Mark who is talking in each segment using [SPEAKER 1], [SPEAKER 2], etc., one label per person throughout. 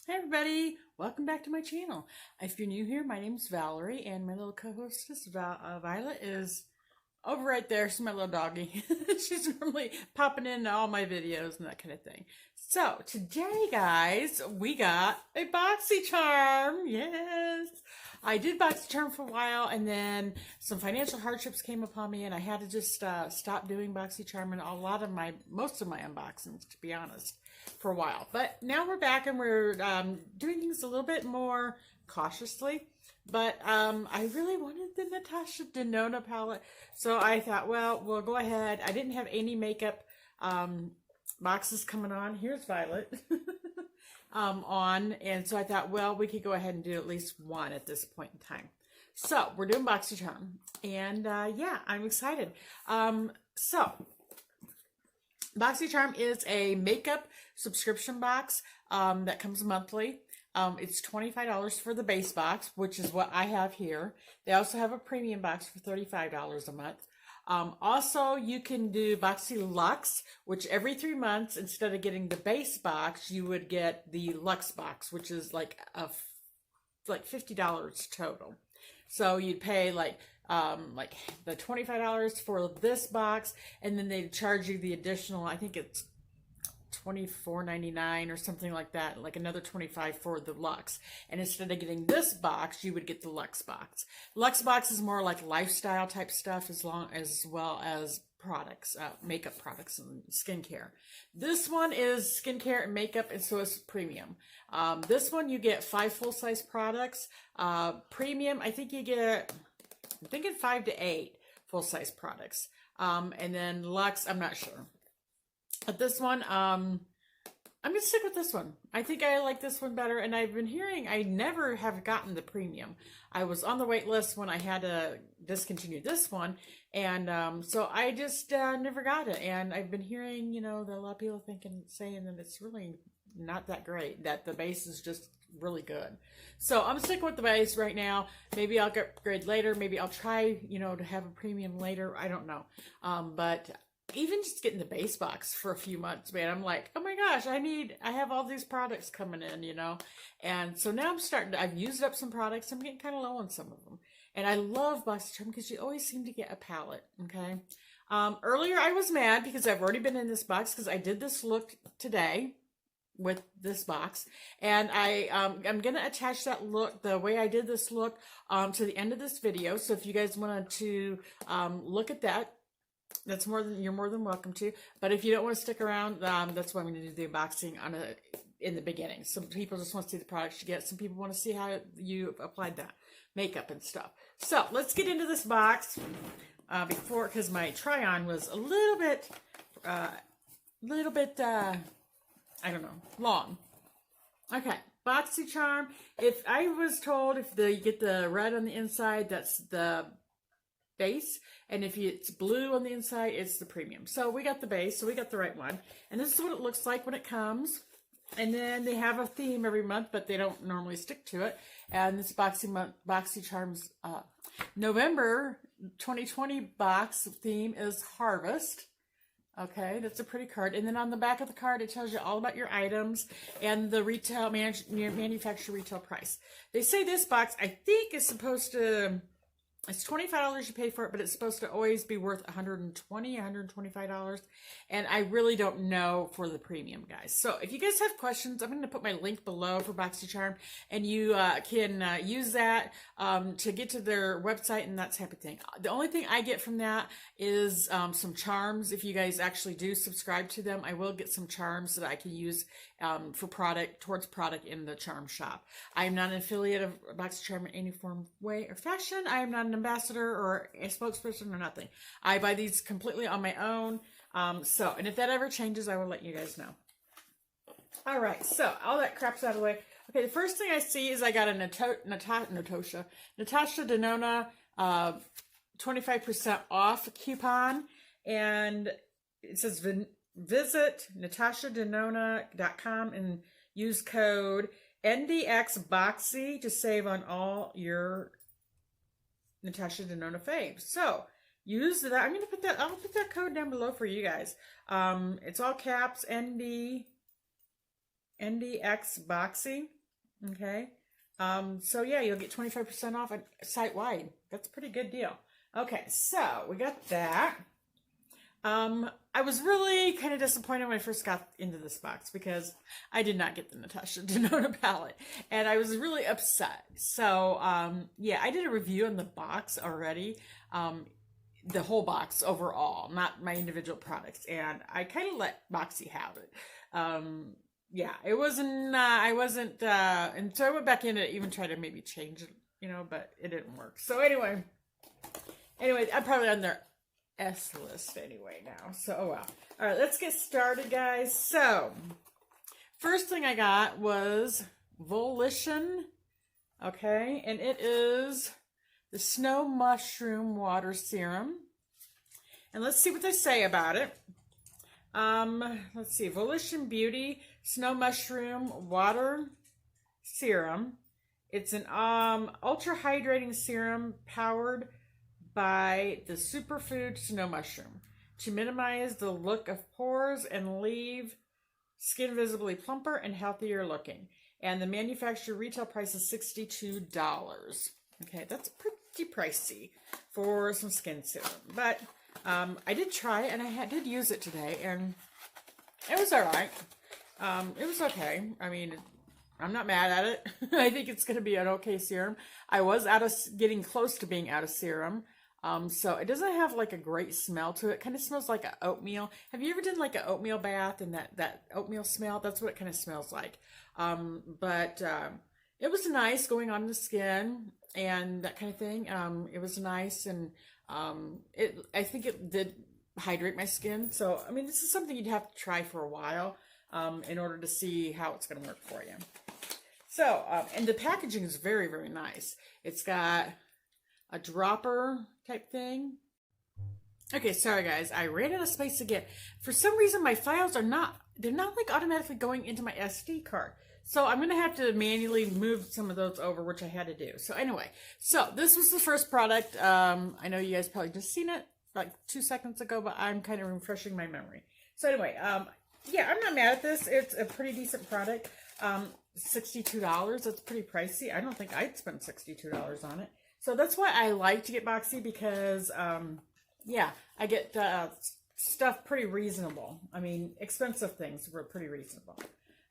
[SPEAKER 1] Hey everybody, welcome back to my channel. If you're new here, my name's Valerie and my little co-hostess Violet is over right there. She's my little doggy. She's normally popping into all my videos and that kind of thing. So today guys, we got a Boxycharm. Yes! I did Boxycharm for a while and then some financial hardships came upon me and I had to just stop doing Boxycharm and most of my unboxings, to be honest, for a while. But now we're back and we're doing things a little bit more cautiously. But I really wanted the Natasha Denona palette. So I thought, well, we'll go ahead. I didn't have any makeup boxes coming on. Here's Violet on. And so I thought, well, we could go ahead and do at least one at this point in time. So we're doing Boxycharm. And yeah, I'm excited. So Boxycharm is a makeup subscription box that comes monthly. It's $25 for the base box, which is what I have here. They also have a premium box for $35 a month. Also, you can do Boxy Luxe, which every 3 months, instead of getting the base box, you would get the Luxe box, which is like $50 total. So you'd pay like the $25 for this box, and then they charge you the additional, I think it's $24.99 or something like that, like another $25 for the Luxe. And instead of getting this box, you would get the Luxe box. Luxe box is more like lifestyle type stuff, as well as products, makeup products and skincare. This one is skincare and makeup, and so it's premium. This one you get 5 full-size products. Premium, I think you get, I'm thinking 5 to 8 full-size products. And then Luxe, I'm not sure. But this one, I'm going to stick with this one. I think I like this one better. And I've been hearing I never have gotten the premium. I was on the wait list when I had to discontinue this one. And so I just never got it. And I've been hearing, that a lot of people saying that it's really not that great, that the base is just really good. So I'm sticking with the base right now. Maybe I'll upgrade later. Maybe I'll try, to have a premium later. I don't know. But even just getting the base box for a few months, man, I'm like, oh my gosh, I have all these products coming in, And so now I've used up some products. I'm getting kind of low on some of them. And I love Boxycharm because you always seem to get a palette, okay? Earlier I was mad because I've already been in this box because I did this look today with this box. And I'm going to attach that look, the way I did this look, to the end of this video. So if you guys wanted to look at that, you're more than welcome to. But if you don't want to stick around, that's why I'm going to do the unboxing in the beginning. Some people just want to see the products you get. Some people want to see how you applied that makeup and stuff. So let's get into this box because my try-on was a little bit, I don't know, long. Okay, Boxycharm. If I was told you get the red on the inside, that's the base, and if it's blue on the inside, it's the premium. So we got the base, so we got the right one. And this is what it looks like when it comes. And then they have a theme every month, but they don't normally stick to it. And this Boxycharm's November 2020 box theme is Harvest. Okay, that's a pretty card. And then on the back of the card, it tells you all about your items and the retail manufacturer retail price. They say this box, I think, is supposed to, it's $25 you pay for it, but it's supposed to always be worth $125. And I really don't know for the premium, guys. So if you guys have questions, I'm going to put my link below for Boxycharm, and you can use that to get to their website and that type of thing. The only thing I get from that is some charms. If you guys actually do subscribe to them, I will get some charms that I can use towards product in the charm shop. I am not an affiliate of Boxycharm in any form, way, or fashion. I am not an ambassador or a spokesperson or nothing. I buy these completely on my own. And if that ever changes, I will let you guys know. All right, so all that crap's out of the way. Okay, the first thing I see is I got a Natasha Denona 25% off coupon, and it says visit natashadenona.com and use code NDXBOXY to save on all your Natasha Denona faves. So use that. I'll put that code down below for you guys. It's all caps, NDXBOXY. Okay. So yeah, you'll get 25% off site-wide. That's a pretty good deal. Okay, so we got that. I was really kind of disappointed when I first got into this box because I did not get the Natasha Denona palette, and I was really upset. So, yeah, I did a review on the box already, the whole box overall, not my individual products, and I kind of let Boxy have it. Yeah, it wasn't, I wasn't, and so I went back in and even tried to maybe change it, you know, but it didn't work. So anyway, I'm probably on their S list anyway now. So, oh well. All right, let's get started, guys. So, first thing I got was Volition. Okay, and it is the Snow Mushroom Water Serum. And let's see what they say about it. Let's see. Volition Beauty Snow Mushroom Water Serum. It's an ultra hydrating serum powered by the superfood snow mushroom to minimize the look of pores and leave skin visibly plumper and healthier looking. And the manufacturer retail price is $62. Okay, that's pretty pricey for some skin serum. But I did try it, and I did use it today, and it was all right. It was okay. I mean, I'm not mad at it. I think it's going to be an okay serum. I was getting close to being out of serum. So it doesn't have like a great smell to it. It kind of smells like an oatmeal. Have you ever done like an oatmeal bath and that oatmeal smell? That's what it kind of smells like. But it was nice going on the skin and that kind of thing. It was nice, and I think it did hydrate my skin. So, I mean, this is something you'd have to try for a while in order to see how it's going to work for you. So, and the packaging is very, very nice. It's got a dropper type thing. Okay, sorry guys, I ran out of space again. For some reason, my files they're not like automatically going into my SD card. So I'm gonna have to manually move some of those over, which I had to do. So anyway, so this was the first product. I know you guys probably just seen it like 2 seconds ago, but I'm kind of refreshing my memory. So anyway, yeah, I'm not mad at this. It's a pretty decent product. $62, that's pretty pricey. I don't think I'd spend $62 on it. So that's why I like to get Boxy, because, yeah, I get stuff pretty reasonable. I mean, expensive things were pretty reasonable.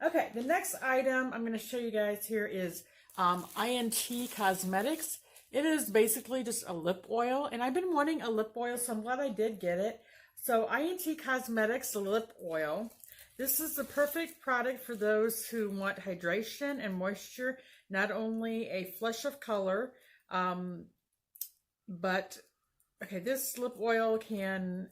[SPEAKER 1] Okay, the next item I'm going to show you guys here is INT Cosmetics. It is basically just a lip oil, and I've been wanting a lip oil, so I'm glad I did get it. So INT Cosmetics lip oil. This is the perfect product for those who want hydration and moisture, not only a flush of color, but okay, this lip oil can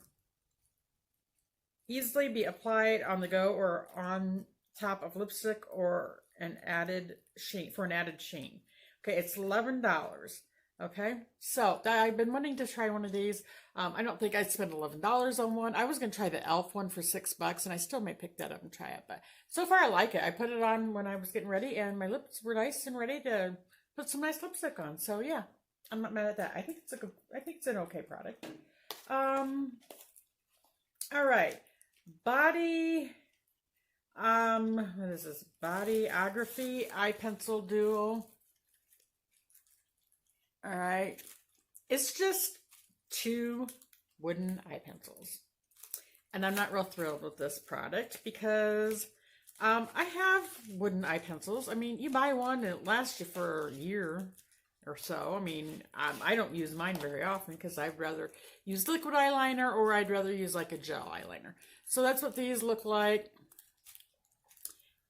[SPEAKER 1] easily be applied on the go or on top of lipstick or an added sheen for an added sheen. Okay, it's $11. Okay, so I've been wanting to try one of these. I don't think I'd spend $11 on one. I was going to try the e.l.f. one for $6, and I still may pick that up and try it. But so far, I like it. I put it on when I was getting ready, and my lips were nice and ready to put some nice lipstick on. So yeah, I'm not mad at that. I think it's an okay product. All right, body. What is this? Bodyography Eye Pencil Duo. All right, it's just 2 wooden eye pencils, and I'm not real thrilled with this product because I have wooden eye pencils. I mean, you buy one and it lasts you for a year or so. I mean, I don't use mine very often because I'd rather use liquid eyeliner, or I'd rather use like a gel eyeliner. So that's what these look like.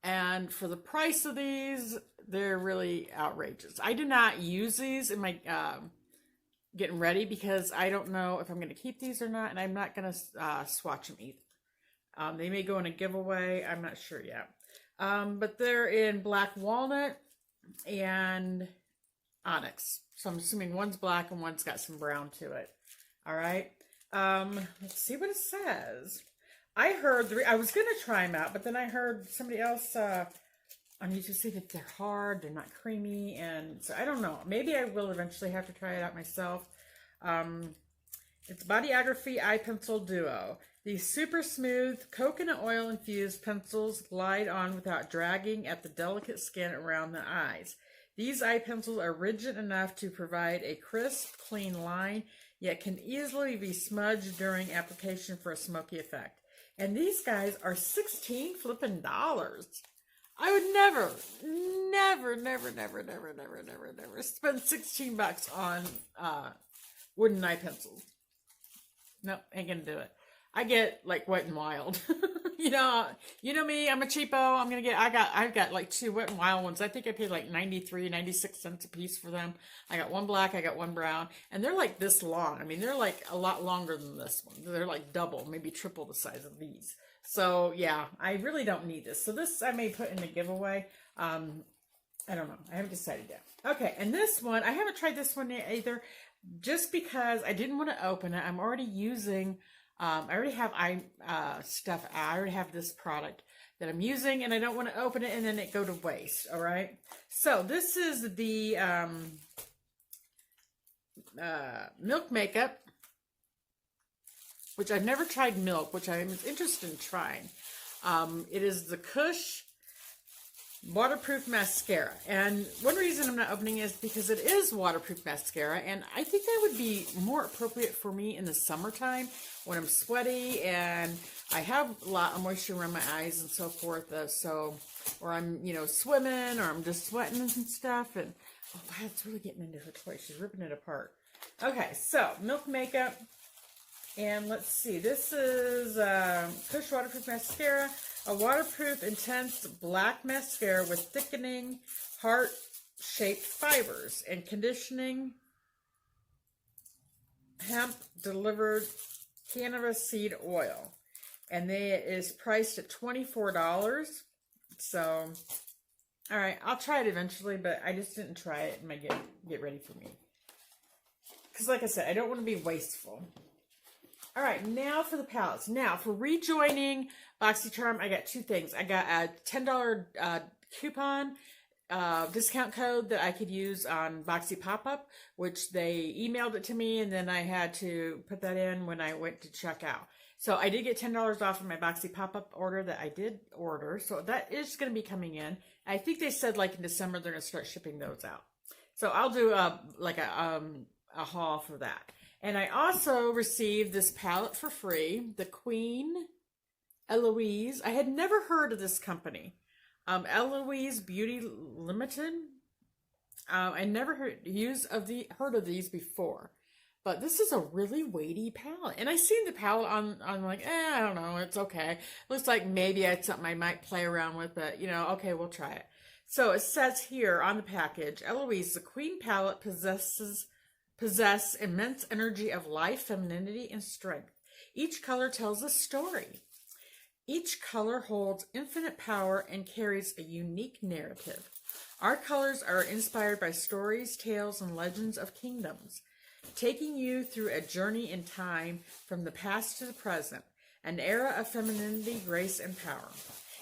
[SPEAKER 1] And for the price of these, they're really outrageous. I did not use these in my getting ready because I don't know if I'm going to keep these or not, and I'm not going to swatch them either. They may go in a giveaway. I'm not sure yet. But they're in black walnut and onyx. So I'm assuming one's black and one's got some brown to it. All right. Let's see what it says. I heard, I was going to try them out, but then I heard somebody else on YouTube say that they're hard, they're not creamy, and so I don't know. Maybe I will eventually have to try it out myself. It's Bodyography Eye Pencil Duo. These super smooth coconut oil infused pencils glide on without dragging at the delicate skin around the eyes. These eye pencils are rigid enough to provide a crisp, clean line, yet can easily be smudged during application for a smoky effect. And these guys are $16 flippin' dollars. I would never spend 16 bucks on wooden eye pencils. Nope, ain't gonna do it. I get like Wet and Wild. you know me, I'm a cheapo. I've got like 2 Wet and Wild ones. I think I paid like 96 cents a piece for them. I got one black, I got one brown, and they're like this long. I mean, they're like a lot longer than this one. They're like double, maybe triple the size of these. So yeah, I really don't need this. So this I may put in a giveaway. I don't know. I haven't decided yet. Okay, and this one, I haven't tried this one yet either, just because I didn't want to open it. I'm already using, I already have stuff. I already have this product that I'm using, and I don't want to open it and then it go to waste. All right. So this is the Milk Makeup, which I've never tried milk, which I'm interested in trying. It is the Kush waterproof mascara, and one reason I'm not opening it is because it is waterproof mascara, and I think that would be more appropriate for me in the summertime when I'm sweaty and I have a lot of moisture around my eyes and so forth. Or I'm swimming, or I'm just sweating and stuff. And oh wow, it's really getting into her toy. She's ripping it apart. Okay, so Milk Makeup, and let's see. This is Kush waterproof mascara. A waterproof, intense black mascara with thickening, heart-shaped fibers and conditioning hemp-delivered cannabis seed oil. And it is priced at $24. So, all right, I'll try it eventually, but I just didn't try it and get ready for me. Because like I said, I don't want to be wasteful. All right, now for the palettes. Now, for rejoining Boxycharm, I got 2 things. I got a $10 coupon discount code that I could use on Boxy Pop-Up, which they emailed it to me, and then I had to put that in when I went to check out. So I did get $10 off of my Boxy Pop-Up order that I did order. So that is going to be coming in. I think they said like in December they're going to start shipping those out. So I'll do a haul for that. And I also received this palette for free, the Queen Eloise. I had never heard of this company. Eloise Beauty Limited. I never heard of these before. But this is a really weighty palette. And I seen the palette on like, I don't know, it's okay. Looks like maybe it's something I might play around with, but okay, we'll try it. So it says here on the package, Eloise, the Queen palette possess immense energy of life, femininity, and strength. Each color tells a story. Each color holds infinite power and carries a unique narrative. Our colors are inspired by stories, tales, and legends of kingdoms, taking you through a journey in time from the past to the present, an era of femininity, grace, and power.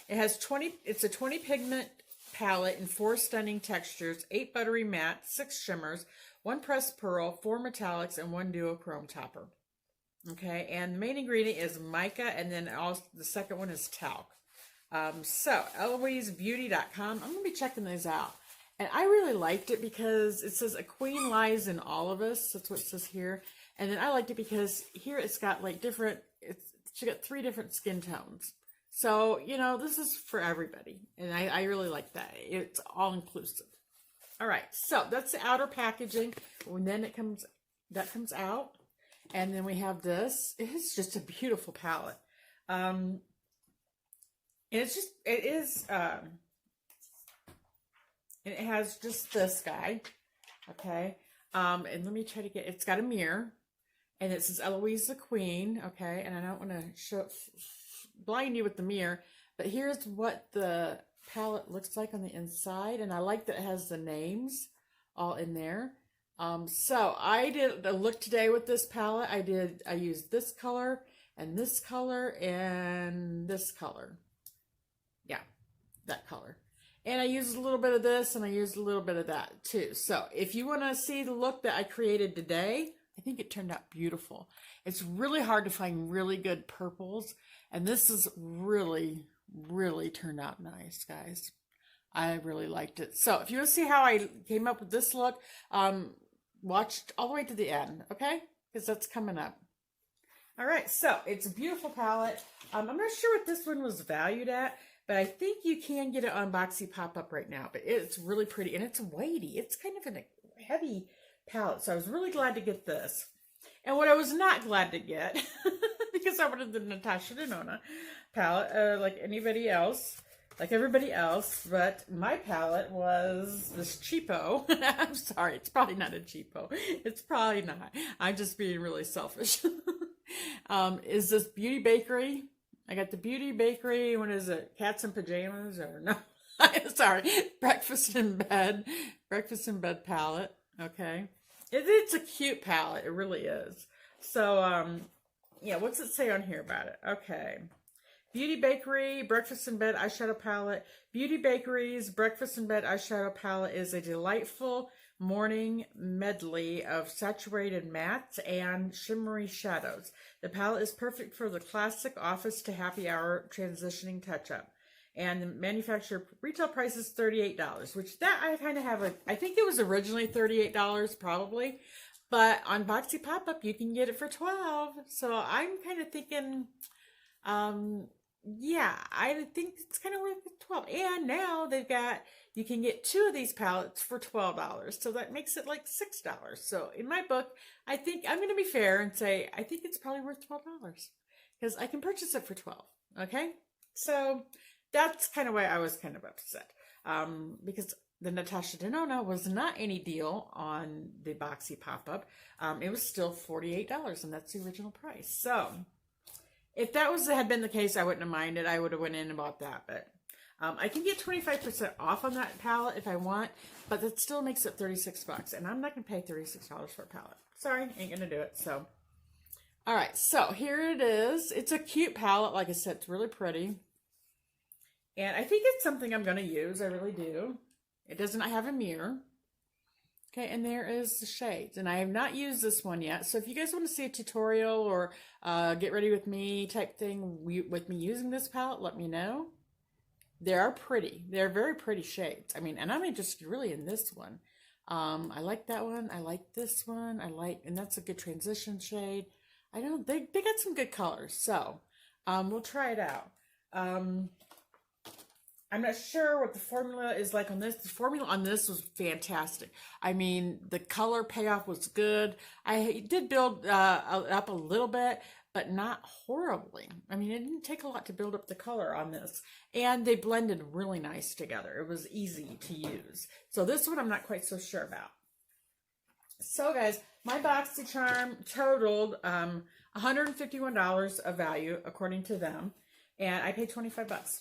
[SPEAKER 1] It's a 20 pigment palette in 4 stunning textures, 8 buttery matte, 6 shimmers, 1 pressed pearl, 4 metallics, and 1 duochrome topper. Okay, and the main ingredient is mica, and then also the second one is talc. So, EloiseBeauty.com. I'm going to be checking these out. And I really liked it because it says a queen lies in all of us. That's what it says here. And then I liked it because here it's got like she got 3 different skin tones. So, this is for everybody. And I really like that. It's all inclusive. All right, so that's the outer packaging. And then that comes out. And then we have this. It's just a beautiful palette. And it has just this guy. Okay. And let me try to it's got a mirror. And it says Eloise the Queen. Okay. And I don't want to blind you with the mirror. But here's what the palette looks like on the inside. And I like that it has the names all in there. So I did a look today with this palette. I used this color and this color and this color. Yeah, that color. And I used a little bit of this and I used a little bit of that too. So if you want to see the look that I created today, I think it turned out beautiful. It's really hard to find really good purples, and this is really, really turned out nice, guys. I really liked it. So if you want to see how I came up with this look, watch all the way to the end, okay? Because that's coming up. All right, so it's a beautiful palette. I'm not sure what this one was valued at, but I think you can get it on Boxy Pop-Up right now. But it's really pretty, and it's weighty. It's kind of a heavy palette, so I was really glad to get this. And what I was not glad to get, because I wanted the Natasha Denona palette, like anybody else, like everybody else, but my palette was this cheapo. I'm sorry, it's probably not a cheapo. It's probably not. I'm just being really selfish. Is this Beauty Bakery? I got the Beauty Bakery. What is it? Cats in Pajamas? Or no? Sorry. Breakfast in Bed. Breakfast in Bed palette. Okay. It's a cute palette. It really is. So, yeah, what's it say on here about it? Okay. Beauty Bakery Breakfast in Bed eyeshadow palette. Beauty Bakery's Breakfast in Bed eyeshadow palette is a delightful morning medley of saturated mattes and shimmery shadows. The palette is perfect for the classic office to happy hour transitioning touch-up. And the manufacturer retail price is $38, which that I kind of have I think it was originally $38 probably, but on Boxy Pop-Up you can get it for $12. So I'm kind of thinking, yeah, I think it's kind of worth $12. And now they've got, you can get 2 of these palettes for $12. So that makes it like $6. So in my book, I think I'm going to be fair and say, I think it's probably worth $12 because I can purchase it for $12. Okay. So that's kind of why I was kind of upset. Because the Natasha Denona was not any deal on the Boxy Pop-Up. It was still $48 and that's the original price. So if that had been the case, I wouldn't have minded. I would have went in and bought that. But I can get 25% off on that palette if I want, but that still makes it $36. And I'm not going to pay $36 for a palette. Sorry, ain't going to do it. So, all right. So here it is. It's a cute palette. Like I said, it's really pretty. And I think it's something I'm going to use. I really do. It doesn't have a mirror. Okay, and there is the shades. And I have not used this one yet. So if you guys want to see a tutorial or get ready with me type thing with me using this palette, let me know. They are pretty. They're very pretty shades. I mean, and I'm interested really in this one. I like that one. I like this one. And that's a good transition shade. They got some good colors. So we'll try it out. I'm not sure what the formula is like on this. The formula on this was fantastic. I mean, the color payoff was good. I did build up a little bit, but not horribly. I mean, it didn't take a lot to build up the color on this. And they blended really nice together. It was easy to use. So this one I'm not quite so sure about. So guys, my Boxycharm totaled $151 of value according to them. And I paid $25.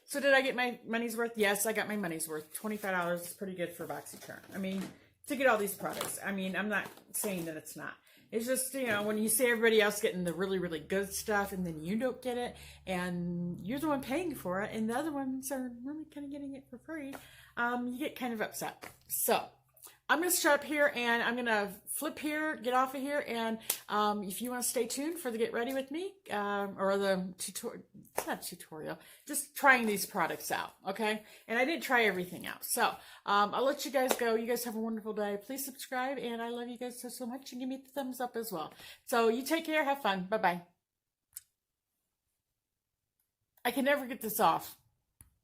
[SPEAKER 1] So did I get my money's worth? Yes, I got my money's worth. $25 is pretty good for Boxycharm. I mean, to get all these products. I mean, I'm not saying that it's not. It's just, you know, when you see everybody else getting the really, really good stuff and then you don't get it and you're the one paying for it and the other ones are really kind of getting it for free, you get kind of upset. So I'm going to shut up here and I'm going to flip here, get off of here. And if you want to stay tuned for the Get Ready With Me or the tutorial, it's not tutorial, just trying these products out, okay? And I didn't try everything out. So I'll let you guys go. You guys have a wonderful day. Please subscribe. And I love you guys so, so much. And give me the thumbs up as well. So you take care. Have fun. Bye-bye. I can never get this off.